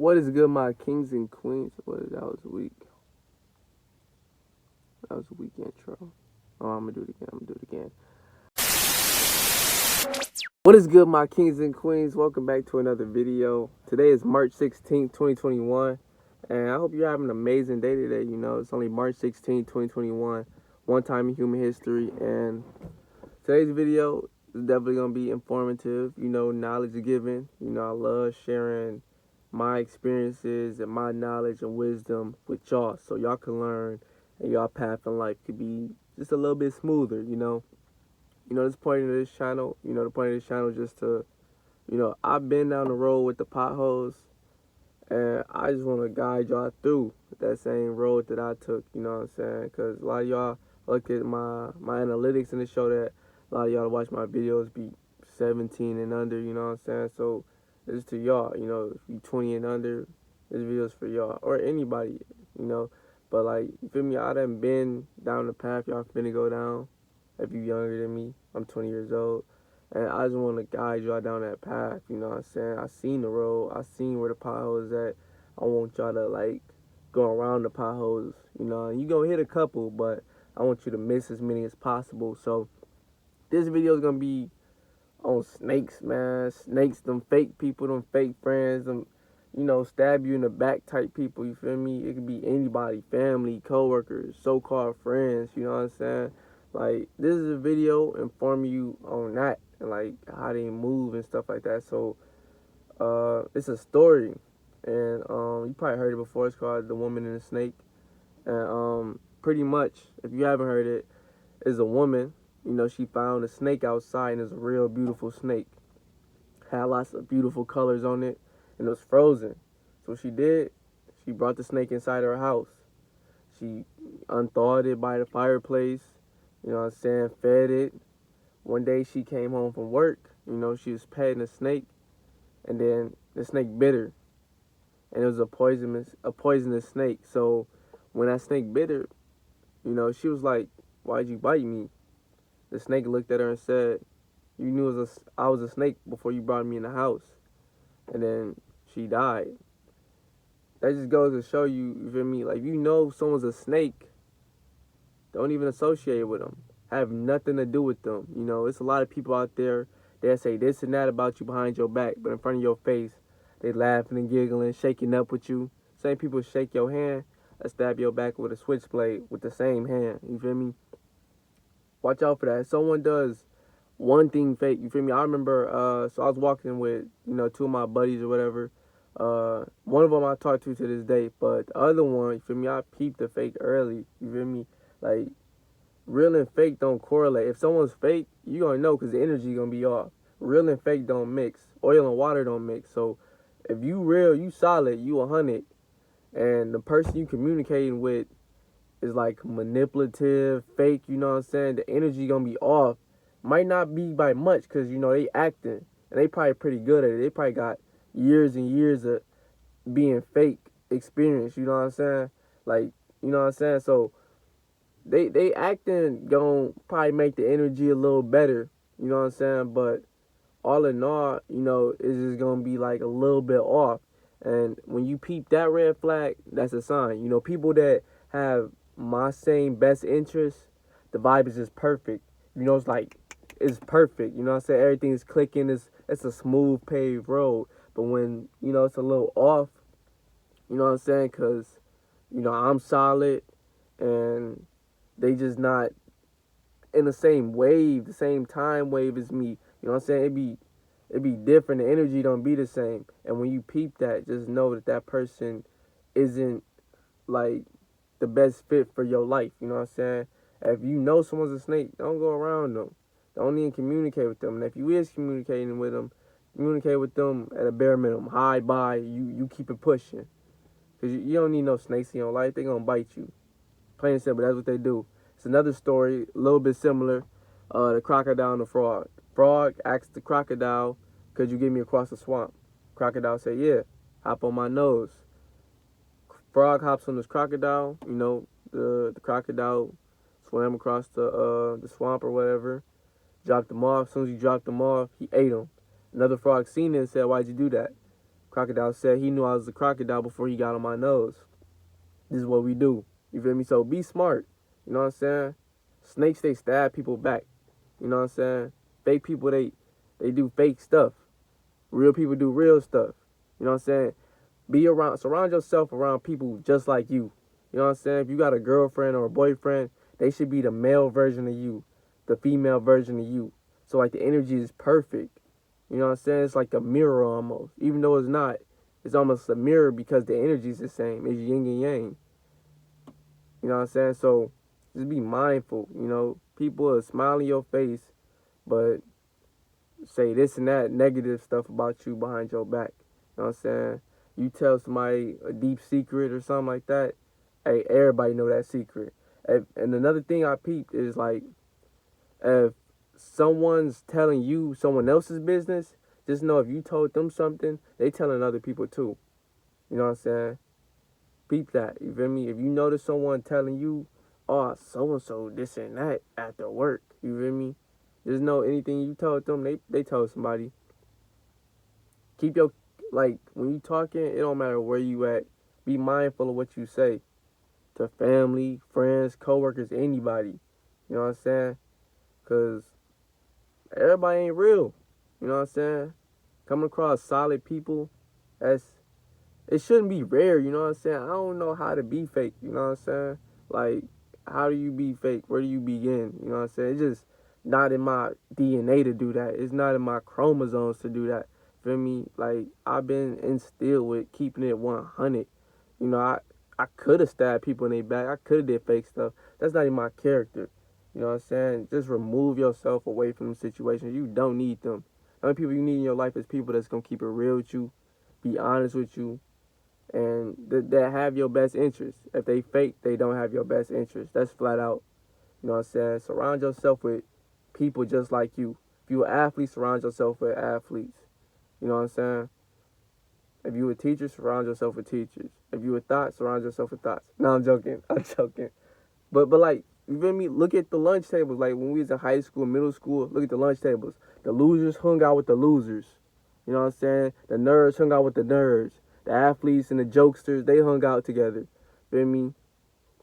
What is good, my kings and queens? That was weak. That was a weak intro. Oh, I'm gonna do it again. What is good, my kings and queens? Welcome back to another video. Today is March 16th, 2021. And I hope you're having an amazing day today. You know, it's only March 16th, 2021. One time in human history. And today's video is definitely gonna be informative. You know, knowledge given. You know, I love sharing my experiences and my knowledge and wisdom with y'all so y'all can learn and y'all path in life could be just a little bit smoother, this point of this channel, the point of this channel is just to, I've been down the road with the potholes and I just want to guide y'all through that same road that I took, you know what I'm saying? Because a lot of y'all look at my analytics and it show that a lot of y'all watch my videos be 17 and under, you know what I'm saying? So this is to y'all, if you 20 and under, this video is for y'all or anybody, you know. But like, you feel me? I done been down the path y'all finna go down. If you younger than me, I'm 20 years old. And I just want to guide y'all down that path, you know what I'm saying? I seen the road. I seen where the potholes at. I want y'all to, like, go around the potholes, you know? And you gonna hit a couple, but I want you to miss as many as possible. So this video is gonna be on snakes, man. Snakes, them fake people, them fake friends, them, stab you in the back type people, you feel me? It could be anybody, family, coworkers, so-called friends, you know what I'm saying? Like, this is a video informing you on that and, like, how they move and stuff like that. So, it's a story. And, you probably heard it before. It's called The Woman and the Snake. And, pretty much, if you haven't heard it, is a woman. She found a snake outside, and it's a real beautiful snake. Had lots of beautiful colors on it, and it was frozen. So what she did, she brought the snake inside her house. She unthawed it by the fireplace, you know what I'm saying, fed it. One day she came home from work, she was petting the snake, and then the snake bit her. And it was a poisonous snake. So when that snake bit her, she was like, "Why'd you bite me?" The snake looked at her and said, "You knew I was a snake before you brought me in the house." And then she died. That just goes to show you, you feel me? Like, if you know someone's a snake, don't even associate with them. Have nothing to do with them. It's a lot of people out there that say this and that about you behind your back, but in front of your face, they laughing and giggling, shaking up with you. Same people shake your hand and stab your back with a switchblade with the same hand. You feel me? Watch out for that. If someone does one thing fake, you feel me? I remember, so I was walking with, two of my buddies or whatever. One of them I talk to this day, but the other one, you feel me? I peeped the fake early. You feel me? Like, real and fake don't correlate. If someone's fake, you gonna know because the energy gonna be off. Real and fake don't mix. Oil and water don't mix. So if you real, you solid, you 100, and the person you communicating with is like manipulative, fake, you know what I'm saying? The energy gonna be off. Might not be by much because, they acting. And they probably pretty good at it. They probably got years and years of being fake experience, you know what I'm saying? Like, you know what I'm saying? So they acting gonna probably make the energy a little better, you know what I'm saying? But all in all, it's just gonna be like a little bit off. And when you peep that red flag, that's a sign. People that have my same best interest, the vibe is just perfect. It's like, it's perfect. You know what I'm saying? Everything's clicking. It's a smooth paved road. But when, it's a little off, you know what I'm saying? Because, I'm solid and they just not in the same wave, the same time wave as me. You know what I'm saying? It'd be different. The energy don't be the same. And when you peep that, just know that that person isn't like the best fit for your life. You know what I'm saying? If you know someone's a snake, don't go around them. Don't even communicate with them. And if you is communicating with them, communicate with them at a bare minimum. Hi, bye. You keep it pushing. Because you don't need no snakes in your life. They going to bite you. Plain and simple. That's what they do. It's another story, a little bit similar. The crocodile and the frog. Frog asked the crocodile, "Could you get me across the swamp?" Crocodile said, "Yeah, hop on my nose." Frog hops on this crocodile. The crocodile swam across the swamp or whatever. Dropped him off. As soon as he dropped him off, he ate him. Another frog seen it and said, "Why'd you do that?" Crocodile said he knew I was a crocodile before he got on my nose. This is what we do. You feel me? So be smart. You know what I'm saying? Snakes, they stab people back. You know what I'm saying? Fake people, they do fake stuff. Real people do real stuff. You know what I'm saying? Surround yourself around people just like you. You know what I'm saying? If you got a girlfriend or a boyfriend, they should be the male version of you, the female version of you. So like the energy is perfect. You know what I'm saying? It's like a mirror almost. Even though it's not, it's almost a mirror because the energy is the same. It's yin and yang. You know what I'm saying? So just be mindful. You know, people will smile in your face, but say this and that negative stuff about you behind your back. You know what I'm saying? You tell somebody a deep secret or something like that, hey, everybody know that secret. And another thing I peeped is like, if someone's telling you someone else's business, just know if you told them something, they telling other people too. You know what I'm saying? Peep that. You feel me? If you notice someone telling you, oh, so-and-so this and that after work, you feel me? Just know anything you told them, they told somebody. Keep your, like, when you talking, it don't matter where you at. Be mindful of what you say to family, friends, coworkers, anybody. You know what I'm saying? Because everybody ain't real. You know what I'm saying? Coming across solid people, it shouldn't be rare. You know what I'm saying? I don't know how to be fake. You know what I'm saying? Like, how do you be fake? Where do you begin? You know what I'm saying? It's just not in my DNA to do that. It's not in my chromosomes to do that. Feel me? Like, I've been instilled with keeping it 100. You know, I could have stabbed people in their back. I could have did fake stuff. That's not in my character. You know what I'm saying? Just remove yourself away from them situations. You don't need them. The only people you need in your life is people that's going to keep it real with you, be honest with you, and that have your best interest. If they fake, they don't have your best interest. That's flat out. You know what I'm saying? Surround yourself with people just like you. If you're an athlete, surround yourself with athletes. You know what I'm saying? If you a teacher, surround yourself with teachers. If you a thought, surround yourself with thoughts. No, I'm joking. I'm joking. But like, you feel me? Look at the lunch tables. Like when we was in high school, middle school, look at the lunch tables. The losers hung out with the losers. You know what I'm saying? The nerds hung out with the nerds. The athletes and the jokesters, they hung out together. Feel me?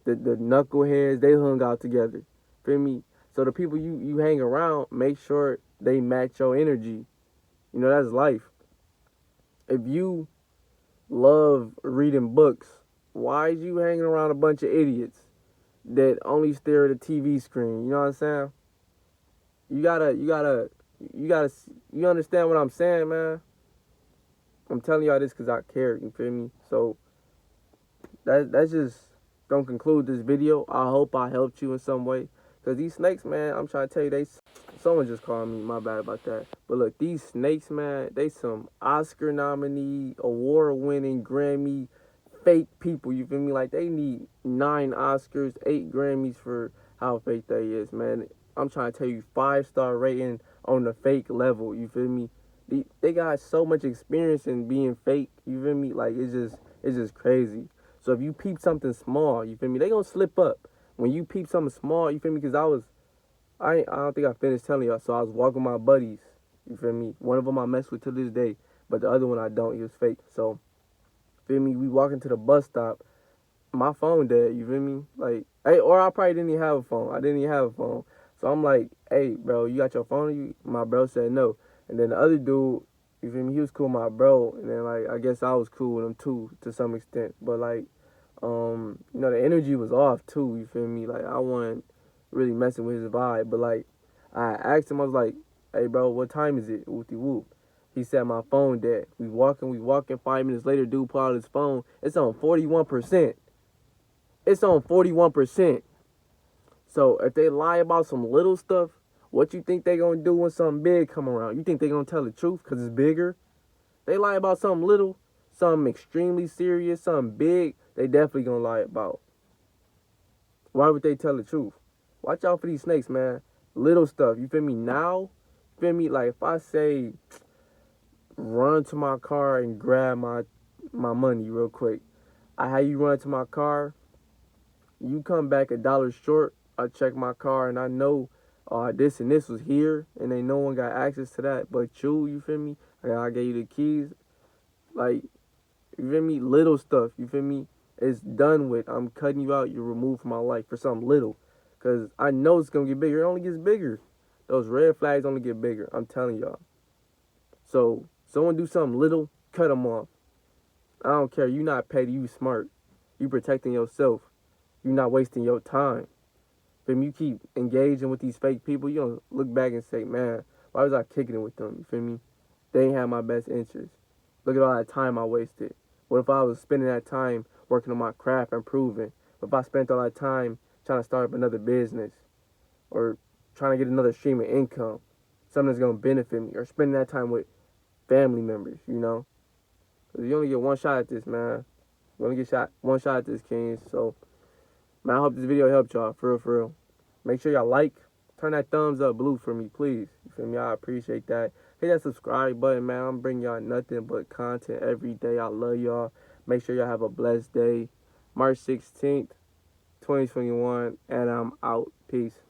The knuckleheads, they hung out together. Feel me? So the people you hang around, make sure they match your energy. You know, that's life. If you love reading books, why is you hanging around a bunch of idiots that only stare at a TV screen? You know what I'm saying? You understand what I'm saying, man? I'm telling y'all this because I care, you feel me? So, that's just gonna conclude this video. I hope I helped you in some way. Because these snakes, man, I'm trying to tell you, someone just called me, my bad about that. But look, these snakes, man, they some Oscar nominee, award-winning, Grammy, fake people, you feel me? Like, they need 9 Oscars, 8 Grammys for how fake they is, man. I'm trying to tell you, 5-star rating on the fake level, you feel me? They got so much experience in being fake, you feel me? Like, it's just crazy. So if you peep something small, you feel me? They gonna slip up. When you peep something small, you feel me? Because I don't think I finished telling y'all. So I was walking with my buddies, you feel me? One of them I mess with to this day, but the other one I don't. He was fake. So, feel me? We walking to the bus stop. My phone dead, you feel me? Like, hey, or I probably didn't even have a phone. I didn't even have a phone. So I'm like, hey, bro, you got your phone? My bro said no. And then the other dude, you feel me? He was cool with my bro. And then, like, I guess I was cool with him too, to some extent. But, like, you know, the energy was off too, you feel me? Like, I wasn't really messing with his vibe. But, like, I asked him, I was like, hey, bro, what time is it? Whoopty whoop. He said, my phone dead. We walking. 5 minutes later, dude pull out his phone. It's on 41%. It's on 41%. So if they lie about some little stuff, what you think they gonna do when something big come around? You think they gonna tell the truth because it's bigger? They lie about something little, something extremely serious, something big, they definitely gonna lie about. Why would they tell the truth? Watch out for these snakes, man. Little stuff, you feel me? Now, you feel me? Like if I say, run to my car and grab my money real quick. I have you run to my car, you come back $1 short, I check my car and I know this and this was here and ain't no one got access to that but you feel me? I gave you the keys. Like, you feel me? Little stuff, you feel me? It's done with. I'm cutting you out. You're removed from my life for something little. Because I know it's going to get bigger. It only gets bigger. Those red flags only get bigger. I'm telling y'all. So, someone do something little, cut them off. I don't care. You not petty. You smart. You protecting yourself. You not wasting your time. If you keep engaging with these fake people, you don't look back and say, man, why was I kicking it with them? You feel me? They ain't have my best interest. Look at all that time I wasted. What if I was spending that time working on my craft, improving? What if I spent all that time trying to start up another business or trying to get another stream of income, something that's going to benefit me, or spending that time with family members, you know? Because you only get one shot at this, man. You only get one shot at this, Kings. So, man, I hope this video helped y'all, for real, for real. Make sure y'all like, turn that thumbs up blue for me, please. You feel me? I appreciate that. Hit that subscribe button, man. I'm bringing y'all nothing but content every day. I love y'all. Make sure y'all have a blessed day. March 16th, 2021, and I'm out. Peace.